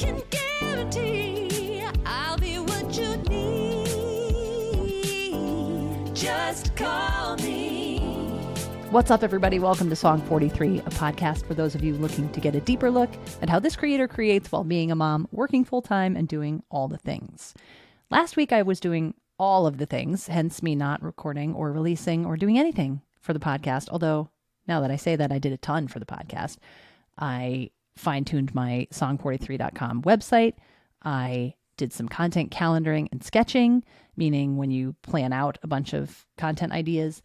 can guarantee I'll be what you need. Just call me. What's up, everybody? Welcome to Song 43, a podcast for those of you looking to get a deeper look at how this creator creates while being a mom, working full-time, and doing all the things. Last week, I was doing all of the things, hence me not recording or releasing or doing anything for the podcast. Although, now that I say that, I did a ton for the podcast. I fine-tuned my song43.com website. I did some content calendaring and sketching, meaning when you plan out a bunch of content ideas.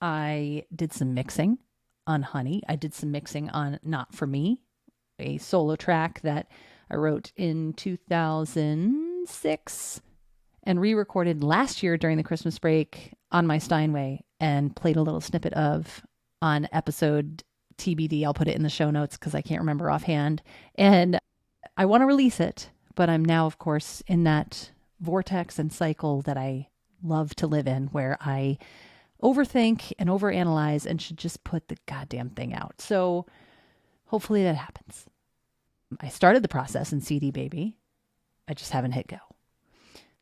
I did some mixing on Honey. I did some mixing on Not For Me, a solo track that I wrote in 2006 and re-recorded last year during the Christmas break on my Steinway and played a little snippet of on episode TBD. I'll put it in the show notes because I can't remember offhand. And I want to release it, but I'm now, of course, in that vortex and cycle that I love to live in, where I overthink and overanalyze and should just put the goddamn thing out. So hopefully that happens. I started the process in CD Baby. I just haven't hit go.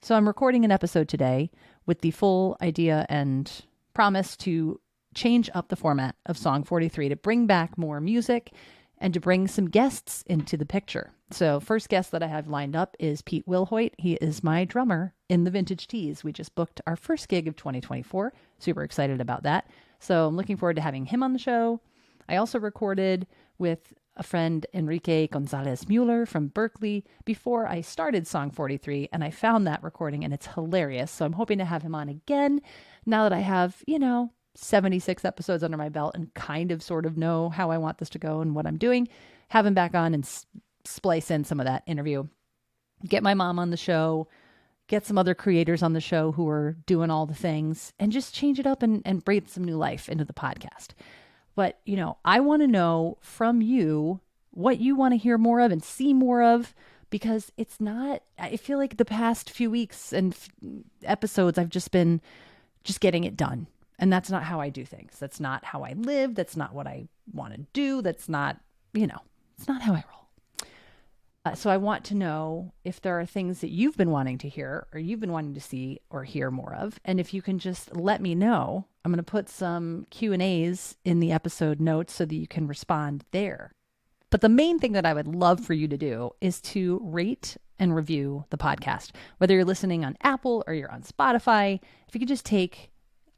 So I'm recording an episode today with the full idea and promise to change up the format of Song 43 to bring back more music and to bring some guests into the picture. So first guest that I have lined up is Pete Wilhoit. He is my drummer in the Vintage Tees. We just booked our first gig of 2024. Super excited about that. So I'm looking forward to having him on the show. I also recorded with a friend, Enrique Gonzalez Mueller from Berkeley, before I started Song 43, and I found that recording and it's hilarious. So I'm hoping to have him on again now that I have, 76 episodes under my belt and kind of sort of know how I want this to go and what I'm doing. Have him back on and splice in some of that interview. Get my mom on the show, get some other creators on the show who are doing all the things, and just change it up and breathe some new life into the podcast. But, I want to know from you what you want to hear more of and see more of, because I feel like the past few weeks and episodes, I've just been getting it done. And that's not how I do things. That's not how I live. That's not what I want to do. That's not, it's not how I roll. So I want to know if there are things that you've been wanting to hear or you've been wanting to see or hear more of. And if you can just let me know, I'm going to put some Q&As in the episode notes so that you can respond there. But the main thing that I would love for you to do is to rate and review the podcast. Whether you're listening on Apple or you're on Spotify, if you could just take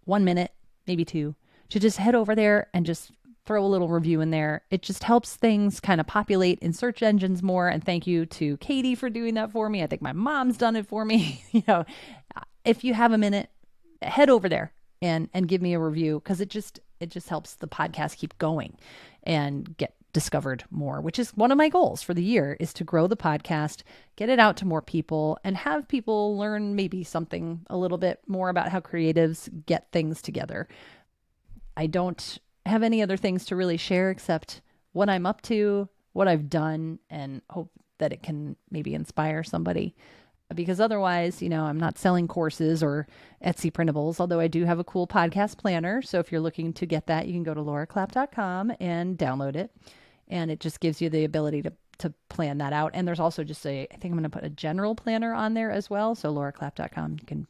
1 minute, maybe 2, to just head over there and just throw a little review in there. It just helps things kind of populate in search engines more. And thank you to Katie for doing that for me. I think my mom's done it for me. If you have a minute, head over there and give me a review, because it just helps the podcast keep going and get discovered more, which is one of my goals for the year, is to grow the podcast, get it out to more people, and have people learn maybe something a little bit more about how creatives get things together. I don't have any other things to really share except what I'm up to, what I've done, and hope that it can maybe inspire somebody. Because otherwise, I'm not selling courses or Etsy printables, although I do have a cool podcast planner. So if you're looking to get that, you can go to lauraclap.com and download it. And it just gives you the ability to plan that out. And there's also just I think I'm going to put a general planner on there as well. So lauraclap.com, you can,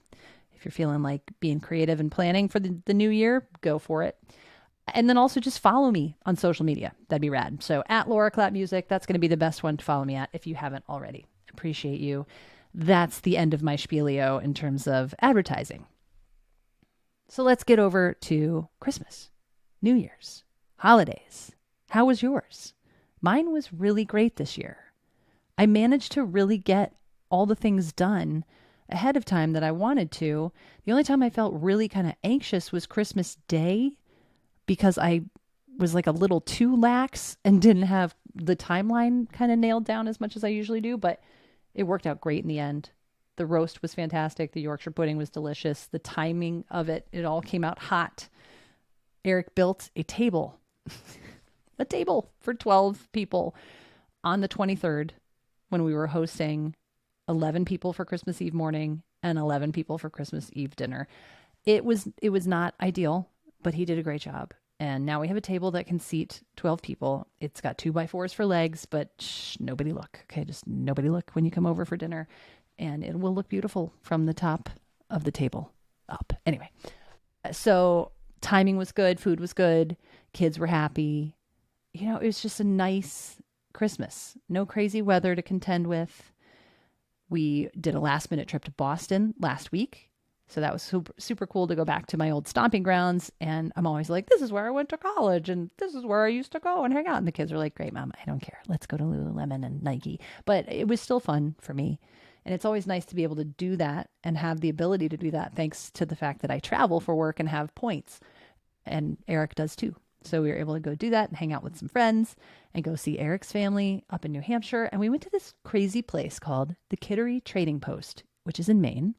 if you're feeling like being creative and planning for the new year, go for it. And then also just follow me on social media. That'd be rad. So at Laura Clap Music, that's going to be the best one to follow me at if you haven't already. Appreciate you. That's the end of my spielio in terms of advertising. So let's get over to Christmas, New Year's, holidays. How was yours? Mine was really great this year. I managed to really get all the things done ahead of time that I wanted to. The only time I felt really kind of anxious was Christmas Day, because I was like a little too lax and didn't have the timeline kind of nailed down as much as I usually do, but it worked out great in the end. The roast was fantastic. The Yorkshire pudding was delicious. The timing of it all came out hot. Eric built a table for 12 people on the 23rd when we were hosting 11 people for Christmas Eve morning and 11 people for Christmas Eve dinner. It was not ideal, but he did a great job. And now we have a table that can seat 12 people. It's got 2x4s for legs, but nobody look. Okay, just nobody look when you come over for dinner. And it will look beautiful from the top of the table up. Anyway, so timing was good. Food was good. Kids were happy. You know, it was just a nice Christmas. No crazy weather to contend with. We did a last minute trip to Boston last week. So that was super, super cool to go back to my old stomping grounds. And I'm always like, this is where I went to college and this is where I used to go and hang out. And the kids are like, great, Mom, I don't care. Let's go to Lululemon and Nike. But it was still fun for me. And it's always nice to be able to do that and have the ability to do that thanks to the fact that I travel for work and have points. And Eric does too. So we were able to go do that and hang out with some friends and go see Eric's family up in New Hampshire. And we went to this crazy place called the Kittery Trading Post, which is in Maine.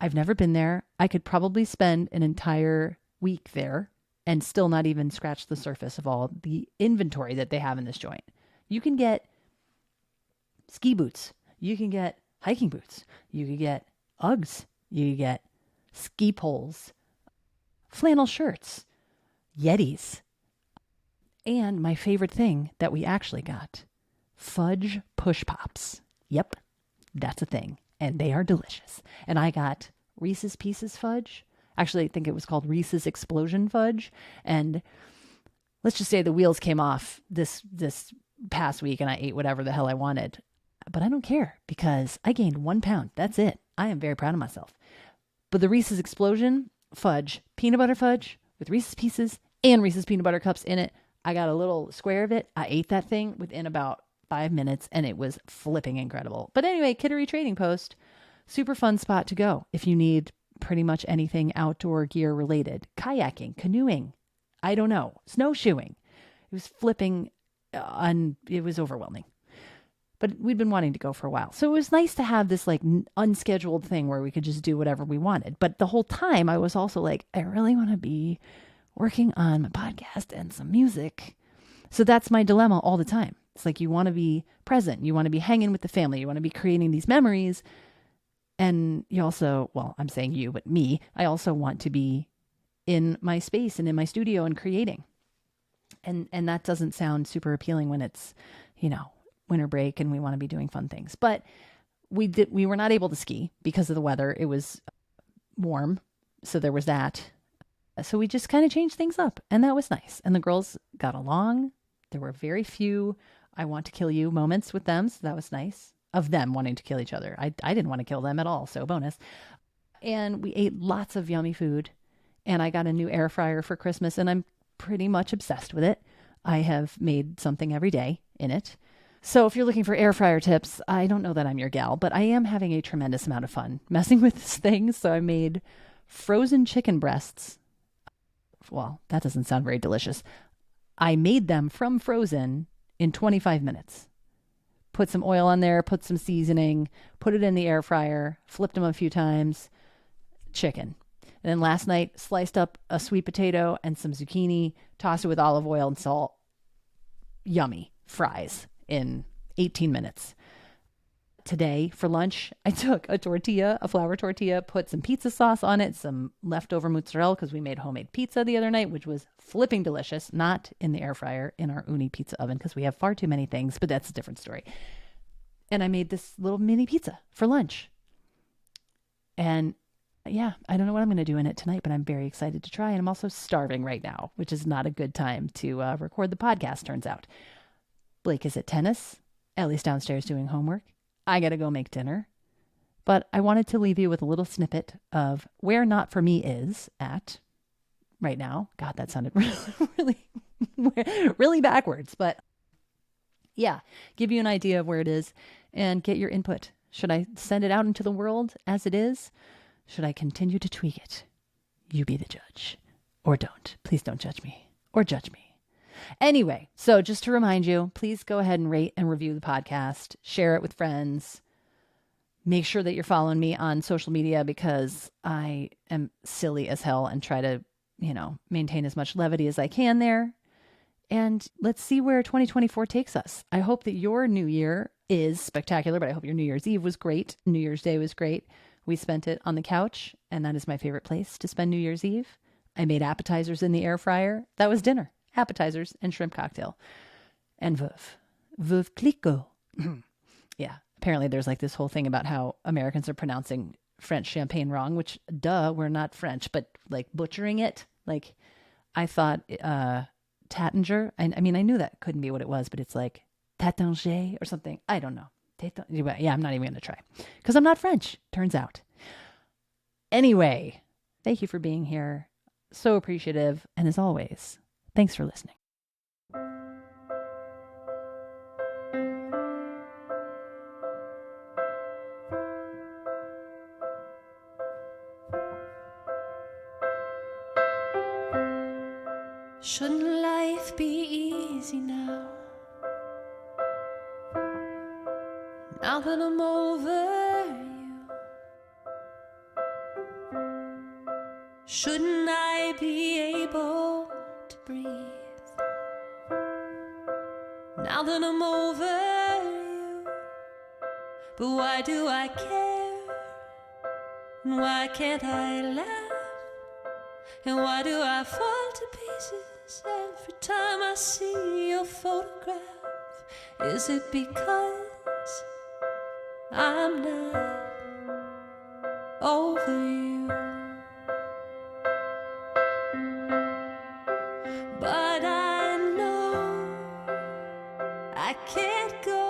I've never been there. I could probably spend an entire week there and still not even scratch the surface of all the inventory that they have in this joint. You can get ski boots. You can get hiking boots. You can get Uggs. You can get ski poles, flannel shirts, Yetis. And my favorite thing that we actually got, fudge push pops. Yep, that's a thing. And they are delicious. And I got Reese's Pieces fudge. Actually, I think it was called Reese's Explosion fudge. And let's just say the wheels came off this past week and I ate whatever the hell I wanted. But I don't care because I gained 1 pound. That's it. I am very proud of myself. But the Reese's Explosion fudge, peanut butter fudge with Reese's Pieces and Reese's peanut butter cups in it. I got a little square of it. I ate that thing within about 5 minutes and it was flipping incredible. But anyway, Kittery Trading Post, super fun spot to go if you need pretty much anything outdoor gear related. Kayaking, canoeing, I don't know, snowshoeing. It was flipping it was overwhelming. But we'd been wanting to go for a while. So it was nice to have this like unscheduled thing where we could just do whatever we wanted. But the whole time I was also like, I really want to be working on my podcast and some music. So that's my dilemma all the time. It's like you want to be present. You want to be hanging with the family. You want to be creating these memories. And you also, well, I'm saying you, but me, I also want to be in my space and in my studio and creating. And that doesn't sound super appealing when it's, you know, winter break and we want to be doing fun things. But we were not able to ski because of the weather. It was warm. So there was that. So we just kind of changed things up and that was nice. And the girls got along. There were very few I want to kill you moments with them. So that was nice of them wanting to kill each other. I didn't want to kill them at all. So bonus. And we ate lots of yummy food and I got a new air fryer for Christmas and I'm pretty much obsessed with it. I have made something every day in it. So if you're looking for air fryer tips, I don't know that I'm your gal, but I am having a tremendous amount of fun messing with this thing. So I made frozen chicken breasts. Well, that doesn't sound very delicious. I made them from frozen in 25 minutes. Put some oil on there, put some seasoning, put it in the air fryer, flipped them a few times, chicken. And then last night, sliced up a sweet potato and some zucchini, tossed it with olive oil and salt. Yummy fries in 18 minutes. Today for lunch, I took a tortilla, a flour tortilla, put some pizza sauce on it, some leftover mozzarella because we made homemade pizza the other night, which was flipping delicious, not in the air fryer, in our uni pizza oven because we have far too many things, but that's a different story. And I made this little mini pizza for lunch. And yeah, I don't know what I'm going to do in it tonight, but I'm very excited to try. And I'm also starving right now, which is not a good time to record the podcast, turns out. Blake is at tennis. Ellie's downstairs doing homework. I got to go make dinner. But I wanted to leave you with a little snippet of where Not For Me is at right now. God, that sounded really backwards. But yeah, give you an idea of where it is and get your input. Should I send it out into the world as it is? Should I continue to tweak it? You be the judge. Or don't. Please don't judge me. Or judge me. Anyway, so just to remind you, please go ahead and rate and review the podcast. Share it with friends. Make sure that you're following me on social media because I am silly as hell and try to, maintain as much levity as I can there. And let's see where 2024 takes us. I hope that your new year is spectacular, but I hope your New Year's Eve was great. New Year's Day was great. We spent it on the couch, and that is my favorite place to spend New Year's Eve. I made appetizers in the air fryer. That was dinner. Appetizers and shrimp cocktail. And veuve. Veuve Clicquot. Yeah. Apparently there's like this whole thing about how Americans are pronouncing French champagne wrong, which, duh, we're not French, but like butchering it. Like I thought Tattinger. I mean, I knew that couldn't be what it was, but it's like Tattinger or something. I don't know. Yeah, I'm not even going to try because I'm not French, turns out. Anyway, thank you for being here. So appreciative. And as always, thanks for listening. Shouldn't life be easy now? Now that I'm over you, shouldn't I be able to breathe? Now that I'm over you, but why do I care? And why can't I laugh? And why do I fall to pieces every time I see your photograph? Is it because I'm not over you? But I know I can't go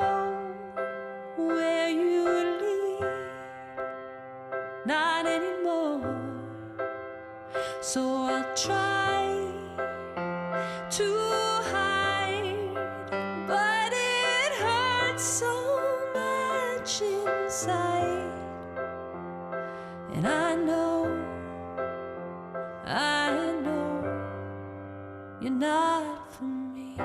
where you lead, not anymore. So I'll try to hide, but it hurts so much inside. And I know you're not for me.